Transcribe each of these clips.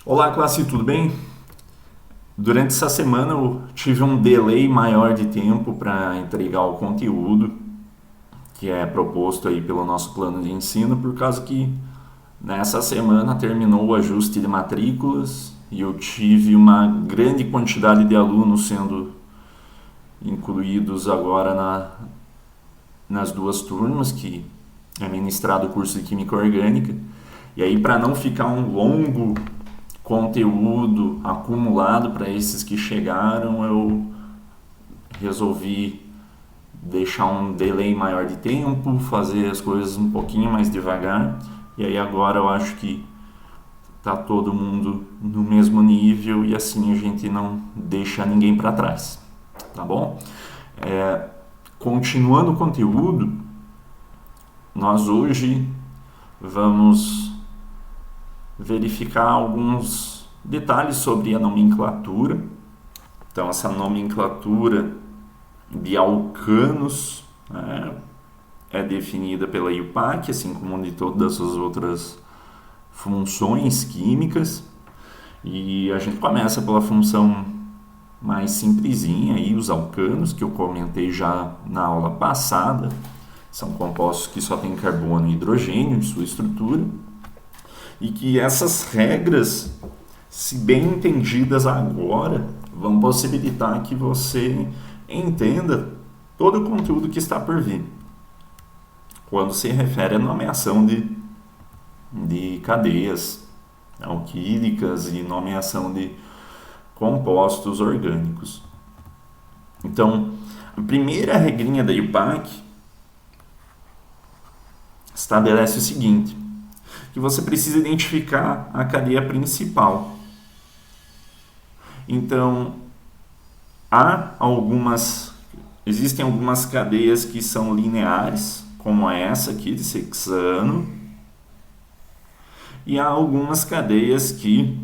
Olá, classe, tudo bem? Durante essa semana eu tive um delay maior de tempo para entregar o conteúdo que é proposto aí pelo nosso plano de ensino, por causa que nessa semana terminou o ajuste de matrículas e eu tive uma grande quantidade de alunos sendo incluídos agora nas duas turmas que é ministrado o curso de Química Orgânica. E aí, para não ficar um longo conteúdo acumulado para esses que chegaram, eu resolvi deixar um delay maior de tempo, fazer as coisas um pouquinho mais devagar. E aí agora eu acho que tá todo mundo no mesmo nível e assim a gente não deixa ninguém para trás, tá bom? Continuando o conteúdo, nós hoje vamos verificar alguns detalhes sobre a nomenclatura. Então, essa nomenclatura de alcanos é definida pela IUPAC, assim como de todas as outras funções químicas. E a gente começa pela função mais simplesinha, aí, os alcanos, que eu comentei já na aula passada. São compostos que só têm carbono e hidrogênio em sua estrutura. E que essas regras, se bem entendidas agora, vão possibilitar que você entenda todo o conteúdo que está por vir, quando se refere à nomeação de cadeias alquílicas e nomeação de compostos orgânicos. Então, a primeira regrinha da IUPAC estabelece o seguinte: que você precisa identificar a cadeia principal. Então, existem algumas cadeias que são lineares, como essa aqui de hexano, e há algumas cadeias que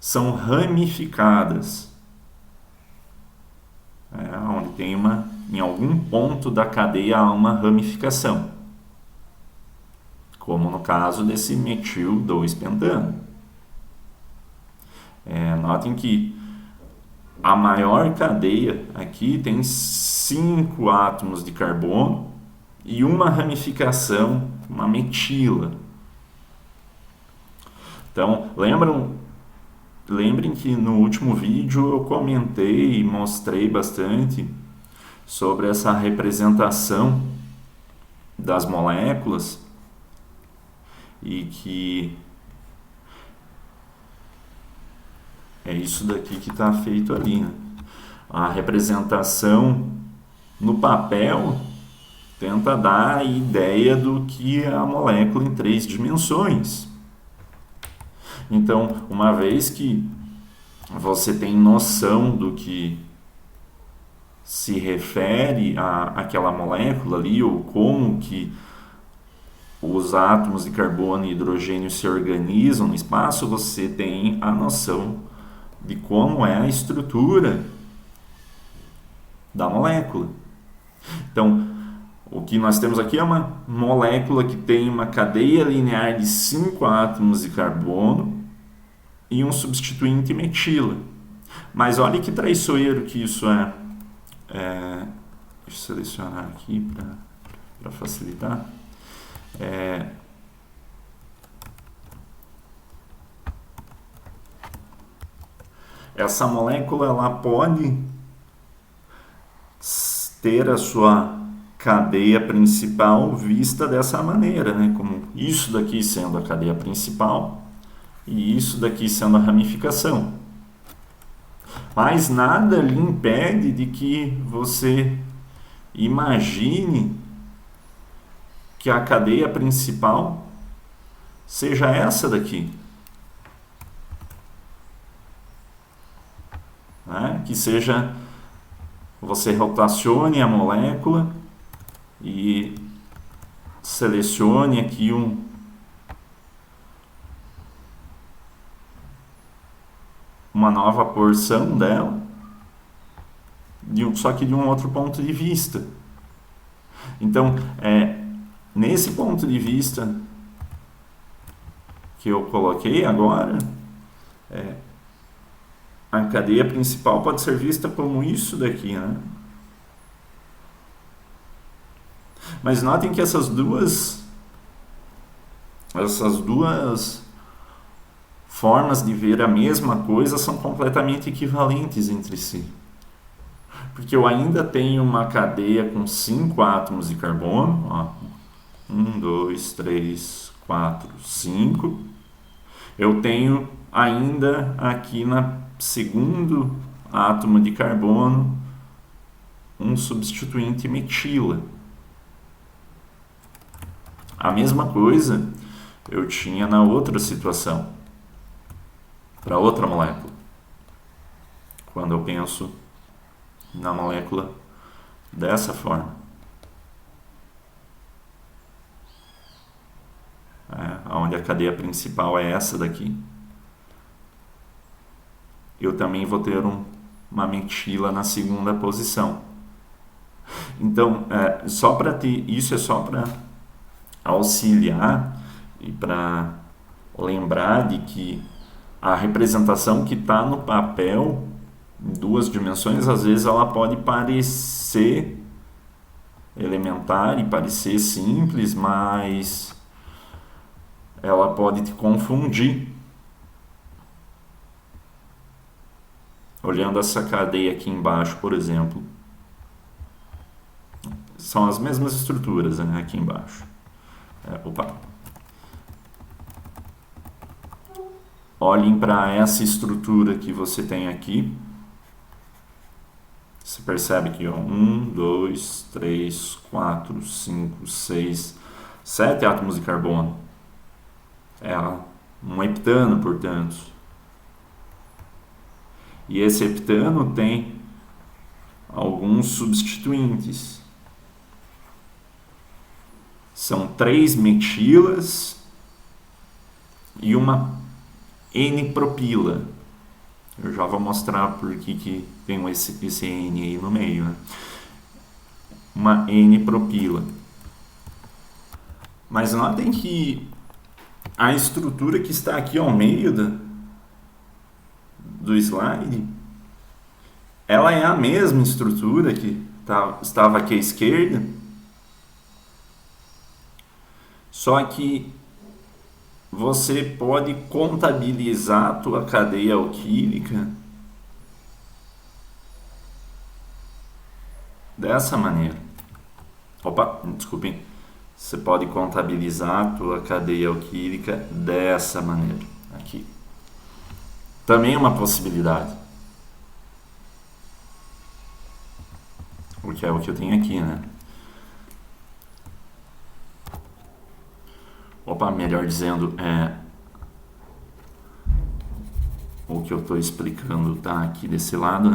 são ramificadas, onde tem em algum ponto da cadeia há uma ramificação, como no caso desse metil 2-pentano. Notem que a maior cadeia aqui tem 5 átomos de carbono e uma ramificação, uma metila. Então, lembrem que no último vídeo eu comentei e mostrei bastante sobre essa representação das moléculas e que é isso daqui que está feito ali, né? A representação no papel tenta dar a ideia do que é a molécula em 3 dimensões. Então, uma vez que você tem noção do que se refere àquela molécula ali, ou como que os átomos de carbono e hidrogênio se organizam no espaço, você tem a noção de como é a estrutura da molécula. Então, o que nós temos aqui é uma molécula que tem uma cadeia linear de 5 átomos de carbono e um substituinte metila. Mas olha que traiçoeiro que isso é. Deixa eu selecionar aqui para facilitar. Essa molécula ela pode ter a sua cadeia principal vista dessa maneira, né? Como isso daqui sendo a cadeia principal e isso daqui sendo a ramificação. Mas nada lhe impede de que você imagine que a cadeia principal seja essa daqui. Que seja, você rotacione a molécula e selecione aqui uma nova porção dela, só que de um outro ponto de vista. Então, nesse ponto de vista que eu coloquei agora, A cadeia principal pode ser vista como isso daqui, né? Mas notem que essas duas formas de ver a mesma coisa são completamente equivalentes entre si. Porque eu ainda tenho uma cadeia com 5 átomos de carbono, ó, 1, 2, 3, 4, 5. Eu tenho ainda aqui na segundo átomo de carbono um substituinte metila. A mesma coisa eu tinha na outra situação, para outra molécula. Quando eu penso na molécula dessa forma. Onde a cadeia principal é essa daqui. Eu também vou ter uma metila na segunda posição. Então, só para ter isso é só para auxiliar e para lembrar de que a representação que está no papel em 2 dimensões, às vezes ela pode parecer elementar e parecer simples, mas ela pode te confundir. Olhando essa cadeia aqui embaixo, por exemplo, são as mesmas estruturas, né, aqui embaixo. Olhem para essa estrutura que você tem aqui. Você percebe que 1, 2, 3, 4, 5, 6, 7 átomos de carbono. É um heptano, portanto. E esse heptano tem alguns substituintes. São 3 metilas e uma N-propila. Eu já vou mostrar por que tem esse N aí no meio, né? Uma N-propila. Mas notem que a estrutura que está aqui ao meio do slide, ela é a mesma estrutura que estava aqui à esquerda, só que você pode contabilizar a tua cadeia alquílica dessa maneira. Desculpem. Você pode contabilizar a tua cadeia alquílica dessa maneira aqui. Também é uma possibilidade. Porque é o que eu tenho aqui, né? Melhor dizendo, o que eu estou explicando tá aqui desse lado,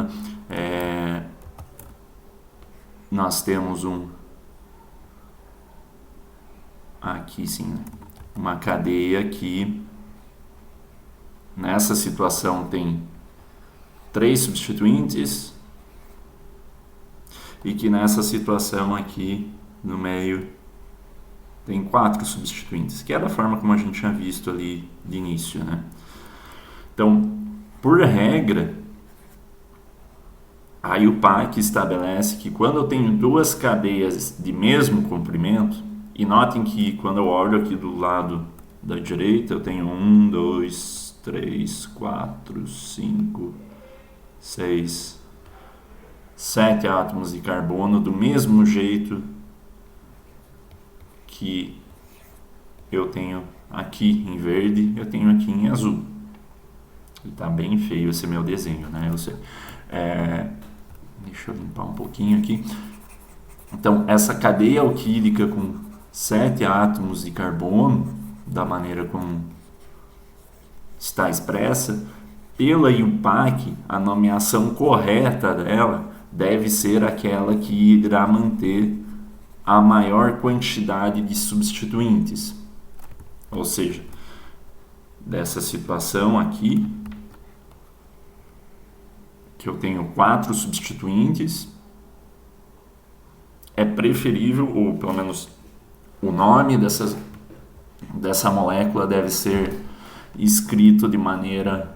né? Nós temos aqui sim, uma cadeia que nessa situação tem 3 substituintes e que nessa situação aqui no meio tem 4 substituintes, que é da forma como a gente tinha visto ali de início, né? Então, por regra, a IUPAC estabelece que quando eu tenho 2 cadeias de mesmo comprimento, e notem que quando eu olho aqui do lado da direita, eu tenho 1, 2, 3, 4, 5, 6, 7 átomos de carbono do mesmo jeito que eu tenho aqui em verde, eu tenho aqui em azul. Está bem feio esse meu desenho, né? Eu sei. Deixa eu limpar um pouquinho aqui. Então, essa cadeia alquílica com 7 átomos de carbono, da maneira como está expressa, pela IUPAC, a nomeação correta dela deve ser aquela que irá manter a maior quantidade de substituintes. Ou seja, dessa situação aqui, que eu tenho 4 substituintes, é preferível, ou pelo menos o nome dessa molécula deve ser escrito de maneira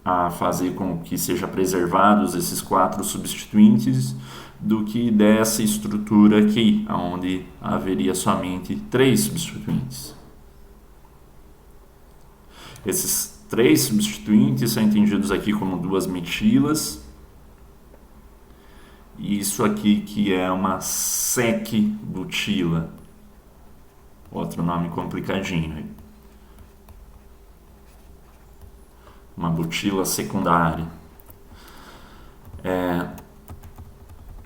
a fazer com que seja preservados esses 4 substituintes do que dessa estrutura aqui, onde haveria somente 3 substituintes. Esses 3 substituintes são entendidos aqui como 2 metilas, e isso aqui que é uma sec-butila, outro nome complicadinho. Uma butila secundária.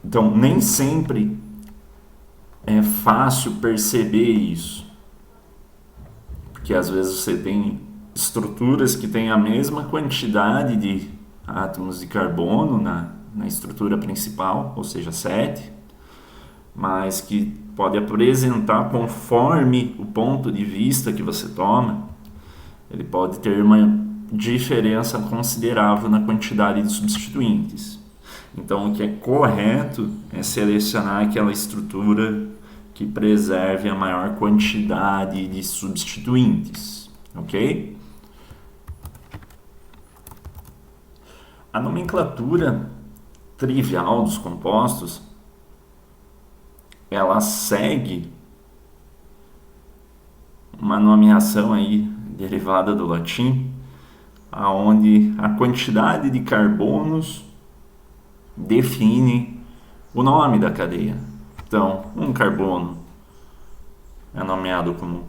Então, nem sempre é fácil perceber isso, porque às vezes você tem estruturas que têm a mesma quantidade de átomos de carbono na estrutura principal, ou seja, 7, mas que pode apresentar, conforme o ponto de vista que você toma, ele pode ter uma diferença considerável na quantidade de substituintes. Então, o que é correto é selecionar aquela estrutura que preserve a maior quantidade de substituintes, ok? A nomenclatura trivial dos compostos, ela segue uma nomeação aí derivada do latim, aonde a quantidade de carbonos define o nome da cadeia. Então, um carbono é nomeado como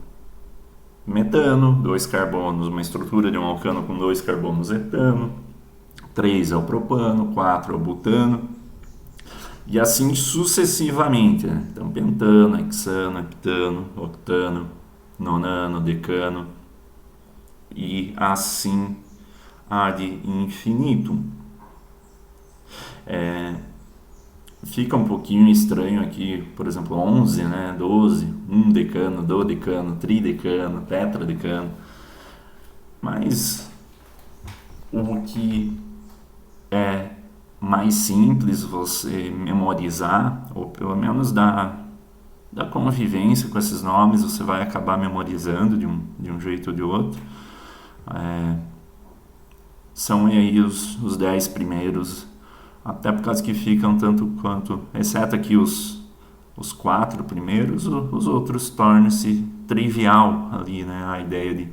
metano, 2 carbonos, uma estrutura de um alcano com 2 carbonos etano, 3 é o propano, 4 é o butano, e assim sucessivamente, né? Então, pentano, hexano, heptano, octano, nonano, decano, e assim ad infinitum. Fica um pouquinho estranho aqui, por exemplo, 11, né? 12, um decano, dodecano, tridecano, tetradecano, mas o que é mais simples você memorizar, ou pelo menos da convivência com esses nomes, você vai acabar memorizando de um jeito ou de outro. São aí os 10 primeiros, até por causa que ficam tanto quanto, exceto aqui os 4 primeiros, os outros tornam-se trivial ali, né? A ideia de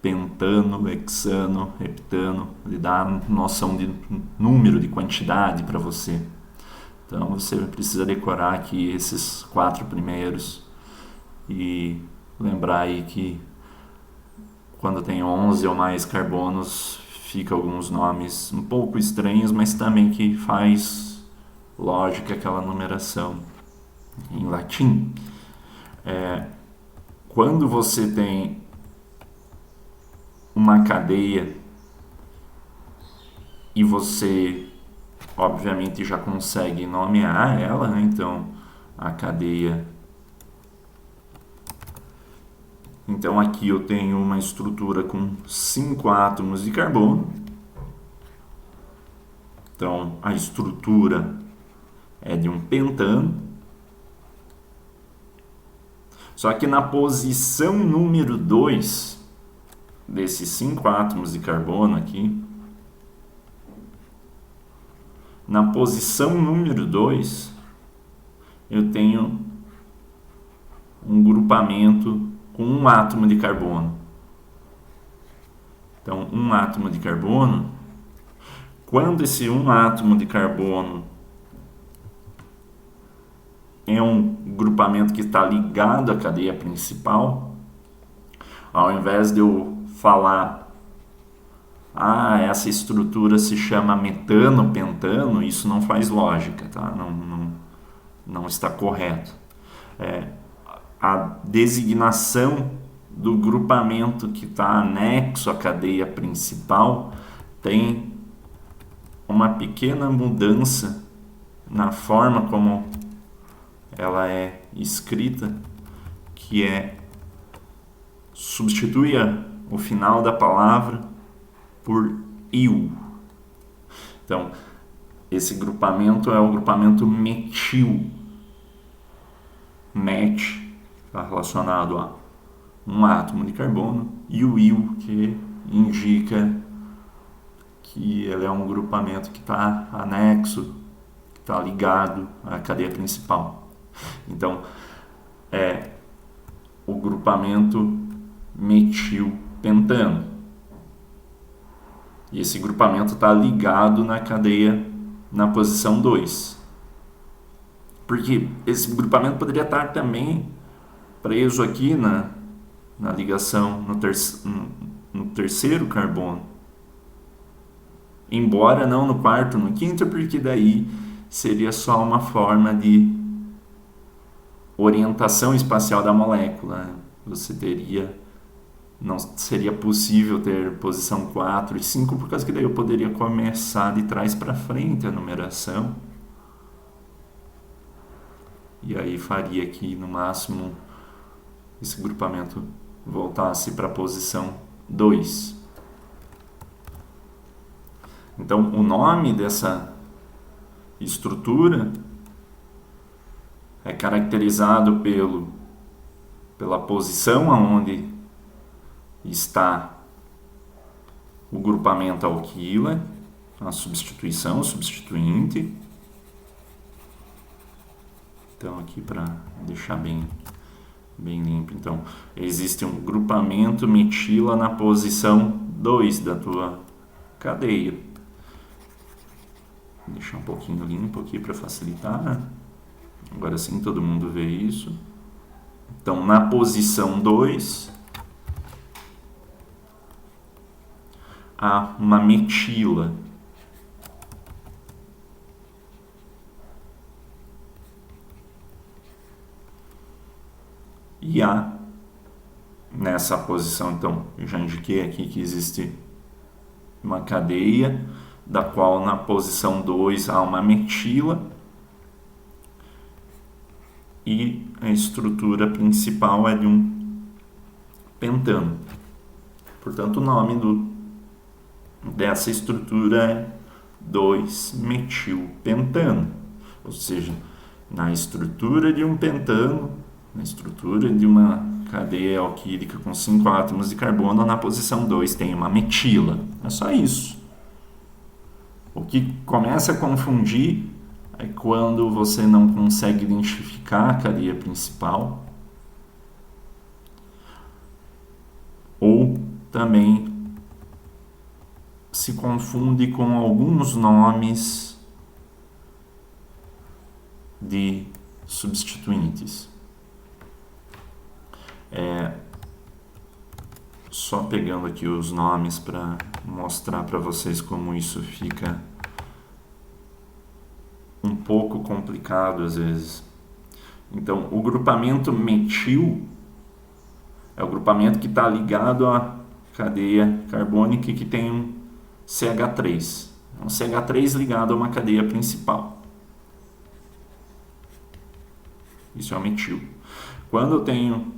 pentano, hexano, heptano, ele dá noção de número, de quantidade para você. Então você precisa decorar aqui esses 4 primeiros e lembrar aí que quando tem 11 ou mais carbonos, fica alguns nomes um pouco estranhos, mas também que faz lógica aquela numeração em latim. Quando você tem uma cadeia e você obviamente já consegue nomear ela, né? Então a cadeia, então aqui eu tenho uma estrutura com 5 átomos de carbono. Então a estrutura é de um pentano. Só que na posição número 2 desses 5 átomos de carbono aqui, na posição número 2, eu tenho um grupamento com um átomo de carbono. Então, um átomo de carbono, quando esse um átomo de carbono é um grupamento que está ligado à cadeia principal, ao invés de eu falar essa estrutura se chama metano, pentano, isso não faz lógica, tá? Não está correto. A designação do grupamento que está anexo à cadeia principal tem uma pequena mudança na forma como ela é escrita, que substitui o final da palavra por il. Então, esse grupamento é o grupamento metil. Met está relacionado a um átomo de carbono, e o il, que indica que ele é um grupamento que está anexo, que está ligado à cadeia principal. Então, é o grupamento metilpentano. E esse grupamento está ligado na cadeia na posição 2. Porque esse grupamento poderia estar também preso aqui na ligação no terceiro carbono. Embora não no quarto, no quinto, porque daí seria só uma forma de orientação espacial da molécula. Você não seria possível ter posição 4 e 5, por causa que daí eu poderia começar de trás para frente a numeração. E aí faria que no máximo esse grupamento voltasse para a posição 2. Então o nome dessa estrutura é caracterizado pela posição aonde está o grupamento alquila, a substituição, o substituinte. Então aqui para deixar bem limpo, então existe um grupamento metila na posição 2 da tua cadeia. Vou deixar um pouquinho limpo aqui para facilitar, né? Agora sim todo mundo vê isso. Então na posição 2 há uma metila. E há nessa posição, então, eu já indiquei aqui que existe uma cadeia, da qual na posição 2 há uma metila, e a estrutura principal é de um pentano. Portanto, o nome dessa estrutura é 2-metilpentano, ou seja, na estrutura de um pentano, na estrutura de uma cadeia alquílica com 5 átomos de carbono, na posição 2 tem uma metila. É só isso. O que começa a confundir é quando você não consegue identificar a cadeia principal, ou também se confunde com alguns nomes de substituintes. Só pegando aqui os nomes para mostrar para vocês como isso fica um pouco complicado às vezes. Então, o grupamento metil é o grupamento que está ligado à cadeia carbônica e que tem um CH3. É um CH3 ligado a uma cadeia principal. Isso é o metil. Quando eu tenho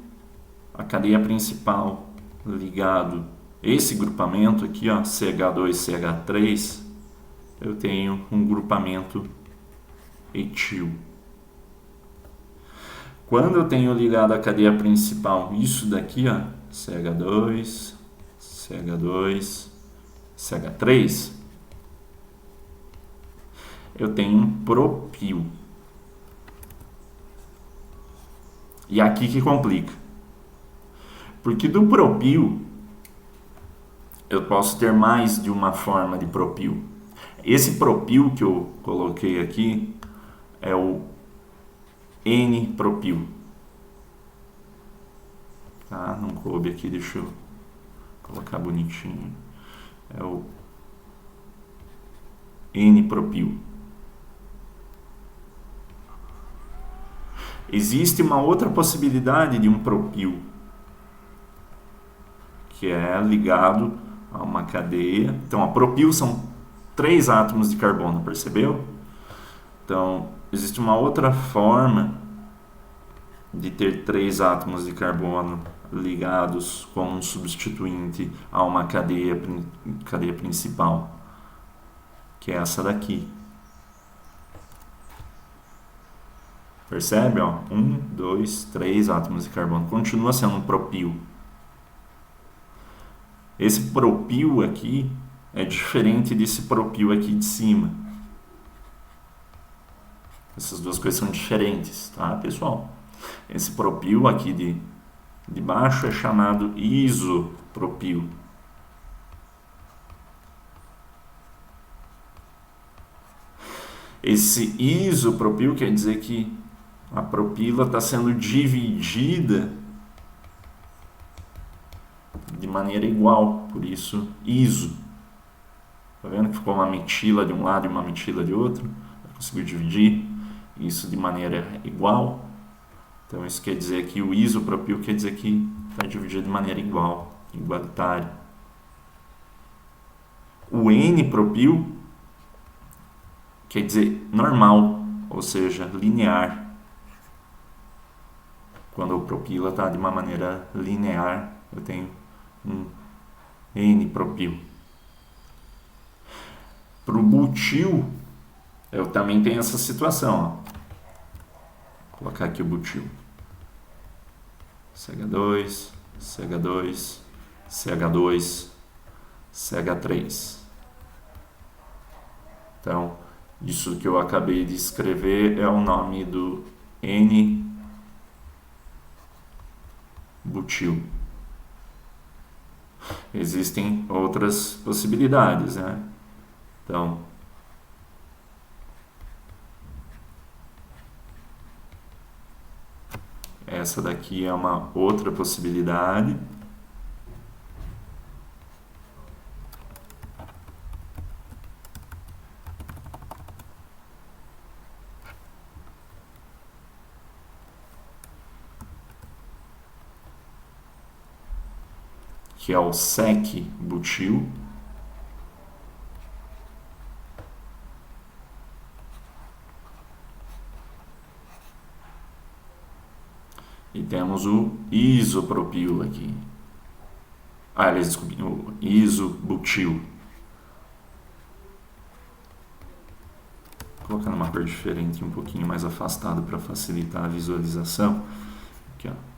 a cadeia principal ligado esse grupamento aqui, ó, CH2, CH3, eu tenho um grupamento etil. Quando eu tenho ligado a cadeia principal isso daqui, ó, CH2, CH2, CH3, eu tenho um propil. E aqui que complica. Porque do propil, eu posso ter mais de uma forma de propil. Esse propil que eu coloquei aqui é o N-propil. Tá? Não coube aqui, deixa eu colocar bonitinho. É o N-propil. Existe uma outra possibilidade de um propil, que é ligado a uma cadeia. Então, a propil são 3 átomos de carbono, percebeu? Então, existe uma outra forma de ter 3 átomos de carbono ligados como um substituinte a uma cadeia principal, que é essa daqui. Percebe? 1, 2, 3 átomos de carbono. Continua sendo um propil. Esse propil aqui é diferente desse propil aqui de cima. Essas duas coisas são diferentes, tá, pessoal? Esse propil aqui de baixo é chamado isopropil. Esse isopropil quer dizer que a propila está sendo dividida de maneira igual, por isso iso. Tá vendo que ficou uma metila de um lado e uma metila de outro? Conseguiu dividir isso de maneira igual. Então isso quer dizer que o isopropil quer dizer que está dividido de maneira igual, igualitária. O N-propil quer dizer normal, ou seja, linear. Quando a propila está de uma maneira linear, eu tenho um N-propil. Para o butil, eu também tenho essa situação. Ó. Vou colocar aqui o butil. CH2, CH2, CH2, CH3. Então, isso que eu acabei de escrever é o nome do N-butil. Existem outras possibilidades, né? Então, essa daqui é uma outra possibilidade. Que é o sec-butil. E temos o isopropil aqui. Aliás, desculpe, o isobutil. Vou colocar numa cor diferente, um pouquinho mais afastado para facilitar a visualização. Aqui, ó.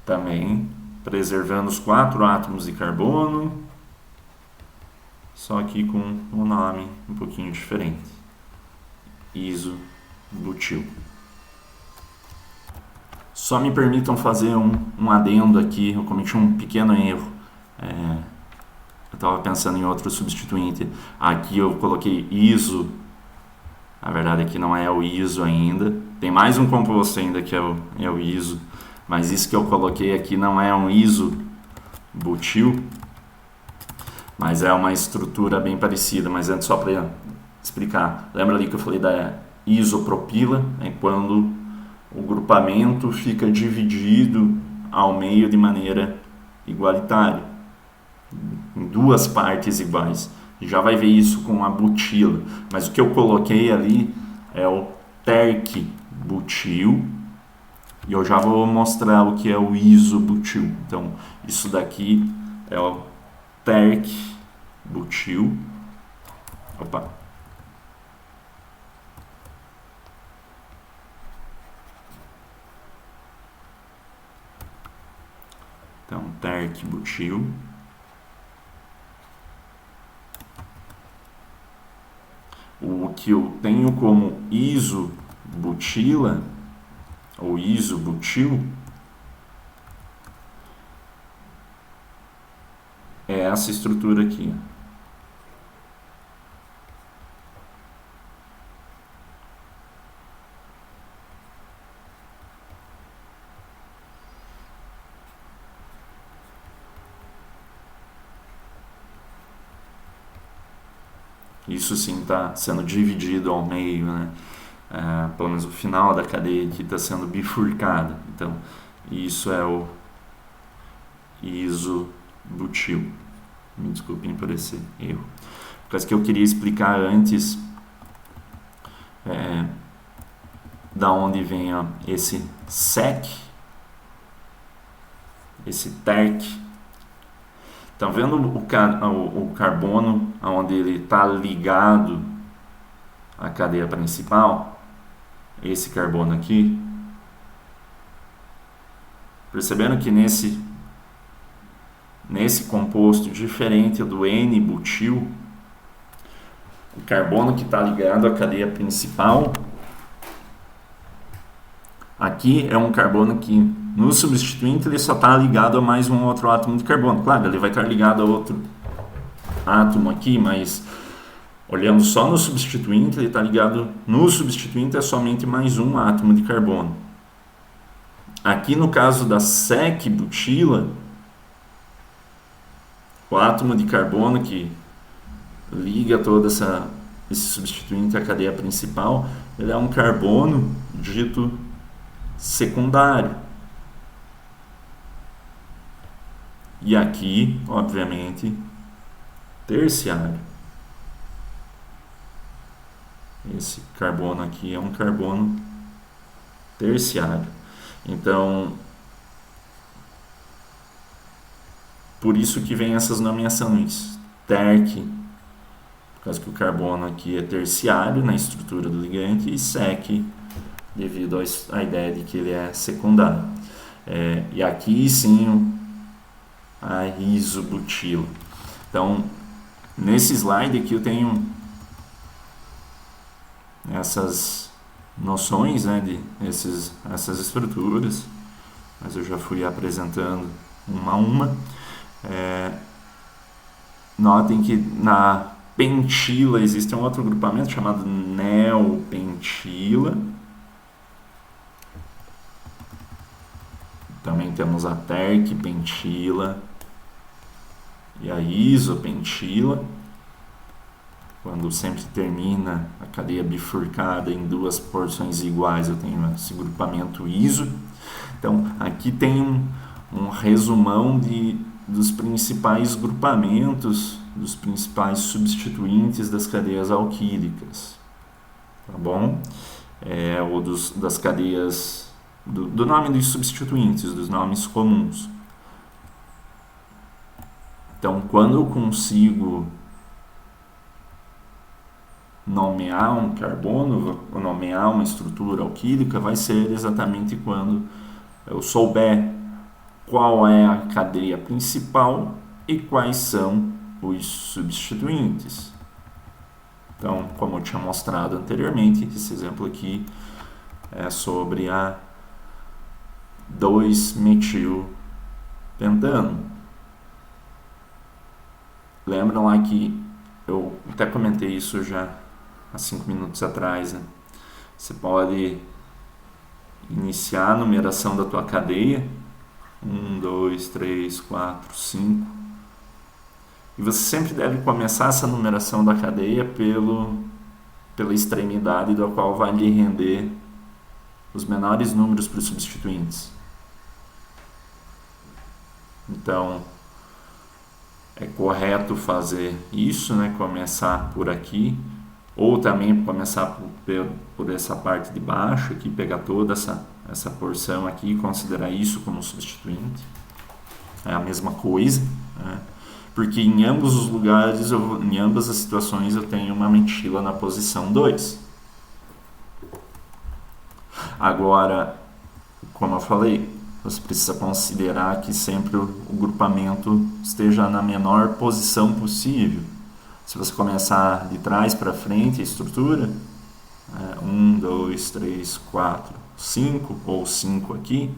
Também preservando os 4 átomos de carbono, só aqui com um nome um pouquinho diferente. Isobutil. Só me permitam fazer um adendo aqui, eu cometi um pequeno erro. Eu estava pensando em outro substituinte. Aqui eu coloquei iso, na verdade aqui não é o iso ainda. Tem mais um composto ainda que é o iso. Mas isso que eu coloquei aqui não é um isobutil, mas é uma estrutura bem parecida. Mas antes, só para explicar, lembra ali que eu falei da isopropila? É quando o grupamento fica dividido ao meio de maneira igualitária, em 2 partes iguais. Já vai ver isso com a butila, mas o que eu coloquei ali é o terc-butil. E eu já vou mostrar o que é o isobutil. Então, isso daqui é o terc-butil. Opa! Então, terc-butil. O que eu tenho como isobutila ou isobutil é essa estrutura aqui. Isso sim está sendo dividido ao meio, né? Pelo menos o final da cadeia aqui está sendo bifurcada. Então, isso é o isobutil. Me desculpem por esse erro. Por causa que eu queria explicar antes da onde vem esse sec, esse terc. Tá vendo o carbono onde ele está ligado à cadeia principal? Esse carbono aqui. Percebendo que nesse composto diferente do N-butil, o carbono que está ligado à cadeia principal, aqui é um carbono que no substituinte ele só está ligado a mais um outro átomo de carbono. Claro, ele vai estar ligado a outro átomo aqui, mas olhando só no substituinte, ele está ligado no substituinte é somente mais um átomo de carbono. Aqui no caso da sec-butila, o átomo de carbono que liga todo esse substituinte à cadeia principal, ele é um carbono dito secundário. E aqui, obviamente, terciário. Esse carbono aqui é um carbono terciário. Então, por isso que vem essas nomeações. Terc, por causa que o carbono aqui é terciário na estrutura do ligante, e sec, devido à ideia de que ele é secundário. E aqui sim a isobutila. Então, nesse slide aqui eu tenho essas noções, né, de essas estruturas, mas eu já fui apresentando uma a uma. Notem que na pentila existe um outro grupamento chamado neopentila. Também temos a terc-pentila e a isopentila, quando sempre termina a cadeia bifurcada em duas porções iguais, eu tenho esse grupamento iso. Então, aqui tem um resumão dos principais grupamentos, dos principais substituintes das cadeias alquílicas, tá bom? Ou das cadeias, do nome dos substituintes, dos nomes comuns. Então, quando eu consigo nomear um carbono, ou nomear uma estrutura alquílica, vai ser exatamente quando eu souber qual é a cadeia principal e quais são os substituintes. Então, como eu tinha mostrado anteriormente, esse exemplo aqui é sobre a 2-metilpentano. Lembram lá que eu até comentei isso já há 5 minutos atrás, né? Você pode iniciar a numeração da tua cadeia, 1, 2, 3, 4, 5, e você sempre deve começar essa numeração da cadeia pela extremidade da qual vai lhe render os menores números para os substituintes. Então, é correto fazer isso, né? Começar por aqui, ou também começar por essa parte de baixo aqui, pegar toda essa porção aqui e considerar isso como substituinte. É a mesma coisa, né? Porque em ambos os lugares, em ambas as situações, eu tenho uma metila na posição 2. Agora, como eu falei, você precisa considerar que sempre o grupamento esteja na menor posição possível. Se você começar de trás para frente a estrutura, 1, 2, 3, 4, 5 ou 5 aqui,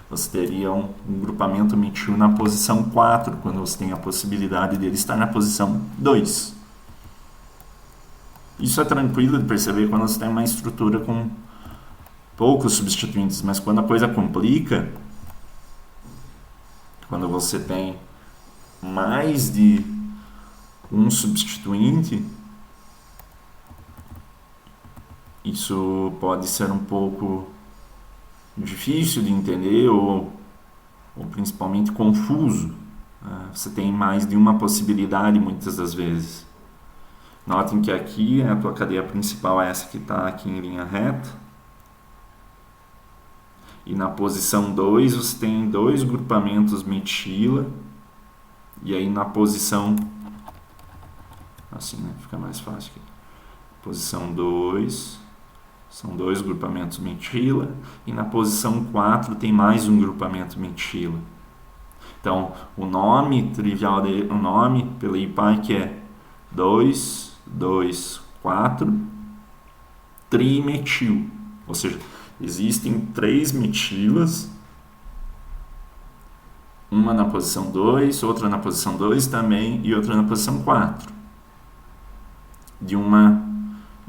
você teria um grupamento metil na posição 4, quando você tem a possibilidade dele estar na posição 2. Isso é tranquilo de perceber quando você tem uma estrutura com poucos substituintes, mas quando a coisa complica, quando você tem mais de um substituinte, isso pode ser um pouco difícil de entender ou principalmente confuso. Você tem mais de uma possibilidade muitas das vezes. Notem que aqui a tua cadeia principal é essa que está aqui em linha reta. E na posição 2 você tem dois grupamentos metila E aí na posição, assim, né? Fica mais fácil aqui. Posição 2, são 2 grupamentos metila, e na posição 4 tem mais um grupamento metila. Então, o nome trivial dele, o nome pela IPAC é 2, 2, 4 trimetil. Ou seja, existem 3 metilas, uma na posição 2, outra na posição 2 também e outra na posição 4, de uma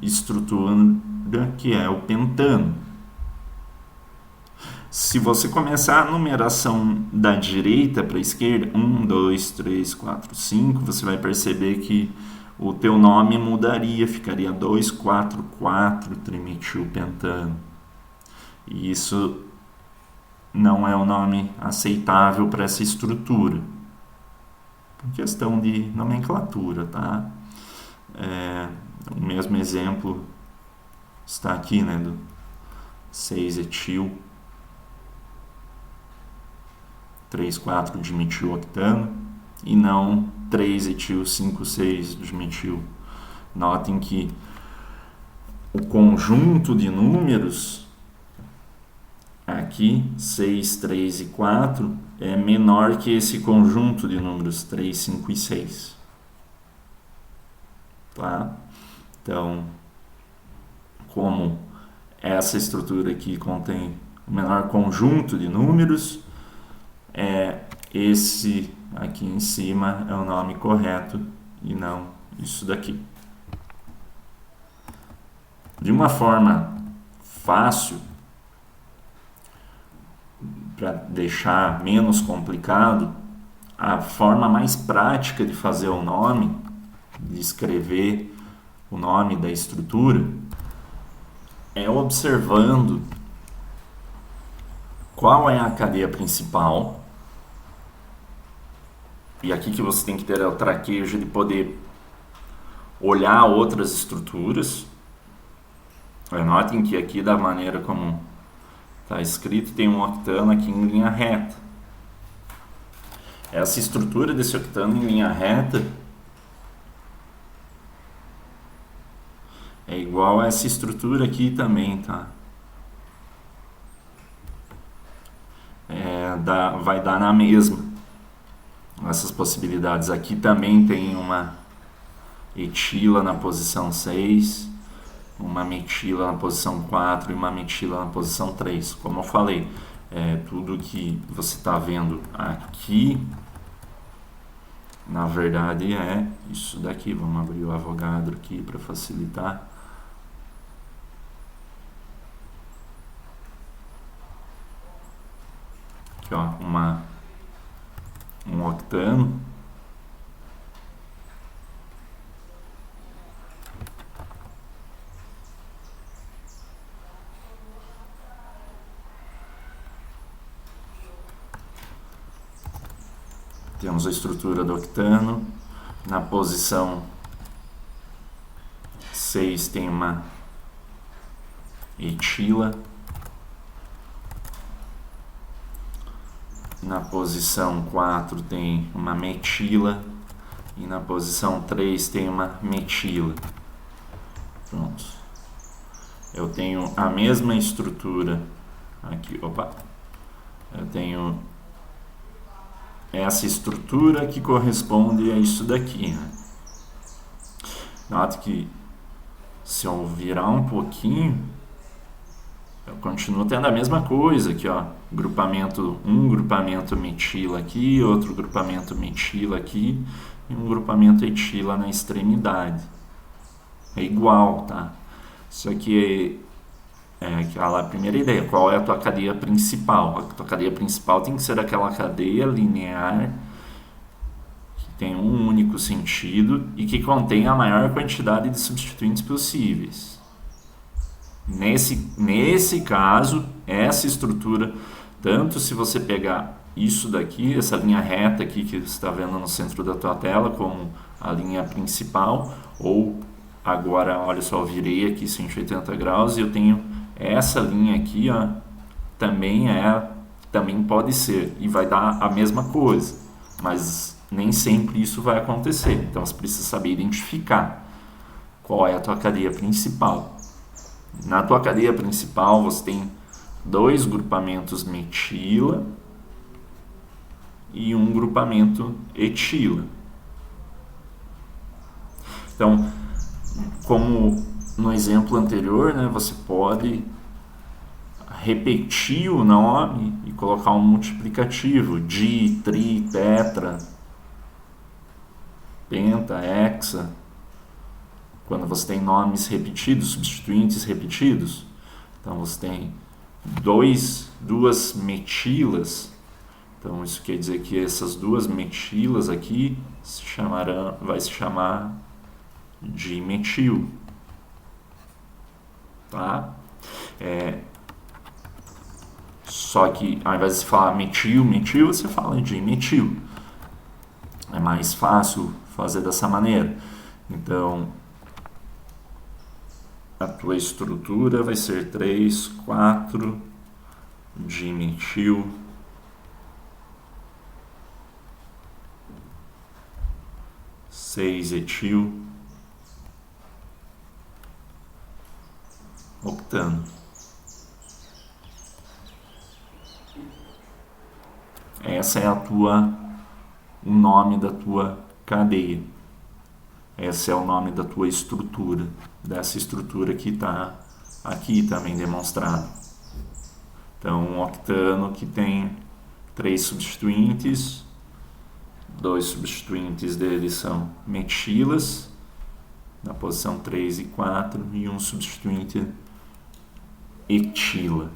estrutura que é o pentano. Se você começar a numeração da direita para a esquerda, 1, 2, 3, 4, 5, você vai perceber que o teu nome mudaria, ficaria 2, 4, 4 trimetilpentano. E isso não é um nome aceitável para essa estrutura, por questão de nomenclatura, tá? O mesmo exemplo está aqui, né, do 6-etil 3,4 dimetiloctano e não 3-etil 5,6 dimetil. Notem que o conjunto de números aqui, 6, 3 e 4, é menor que esse conjunto de números 3, 5 e 6. Tá? Então, como essa estrutura aqui contém o menor conjunto de números, esse aqui em cima é o nome correto e não isso daqui. De uma forma fácil, para deixar menos complicado, a forma mais prática de fazer o nome, de escrever o nome da estrutura, é observando qual é a cadeia principal. E aqui que você tem que ter o traquejo de poder olhar outras estruturas. Notem que aqui, da maneira como está escrito, tem um octano aqui em linha reta. Essa estrutura desse octano em linha reta é igual a essa estrutura aqui também, tá? Vai dar na mesma. Essas possibilidades aqui também tem uma etila na posição 6, uma metila na posição 4 e uma metila na posição 3. Como eu falei, tudo que você está vendo aqui, na verdade é isso daqui. Vamos abrir o Avogadro aqui para facilitar. Aqui, ó, um octano. Temos a estrutura do octano. Na posição 6 tem uma etila. Na posição 4 tem uma metila. E na posição 3 tem uma metila. Pronto. Eu tenho a mesma estrutura aqui. Opa! Eu tenho essa estrutura que corresponde a isso daqui, né? Nota que se eu virar um pouquinho, eu continuo tendo a mesma coisa aqui, ó. Um grupamento metila aqui, outro grupamento metila aqui e um grupamento etila na extremidade. É igual, tá? Isso aqui é aquela primeira ideia. Qual é a tua cadeia principal? A tua cadeia principal tem que ser aquela cadeia linear que tem um único sentido e que contém a maior quantidade de substituintes possíveis. Nesse caso, essa estrutura, tanto se você pegar isso daqui, essa linha reta aqui que você está vendo no centro da tua tela, como a linha principal, ou agora, olha só, eu virei aqui 180 graus e eu tenho essa linha aqui, ó, também pode ser, e vai dar a mesma coisa, mas nem sempre isso vai acontecer. Então você precisa saber identificar qual é a tua cadeia principal. Na tua cadeia principal você tem 2 grupamentos metila e um grupamento etila. Então, como no exemplo anterior, né, você pode repetir o nome e colocar um multiplicativo, di, tri, tetra, penta, hexa. Quando você tem nomes repetidos, substituintes repetidos, então você tem duas metilas. Então isso quer dizer que essas 2 metilas aqui vai se chamar de metil, tá? Só que ao invés de falar metil, você fala de metil. É mais fácil fazer dessa maneira. Então a tua estrutura vai ser 3, 4 dimetil, 6 etil, octano. Essa é o nome da tua cadeia. Esse é o nome da tua estrutura, dessa estrutura que está aqui também demonstrado. Então, um octano que tem 3 substituintes, 2 substituintes deles são metilas, na posição 3 e 4, e um substituinte etila.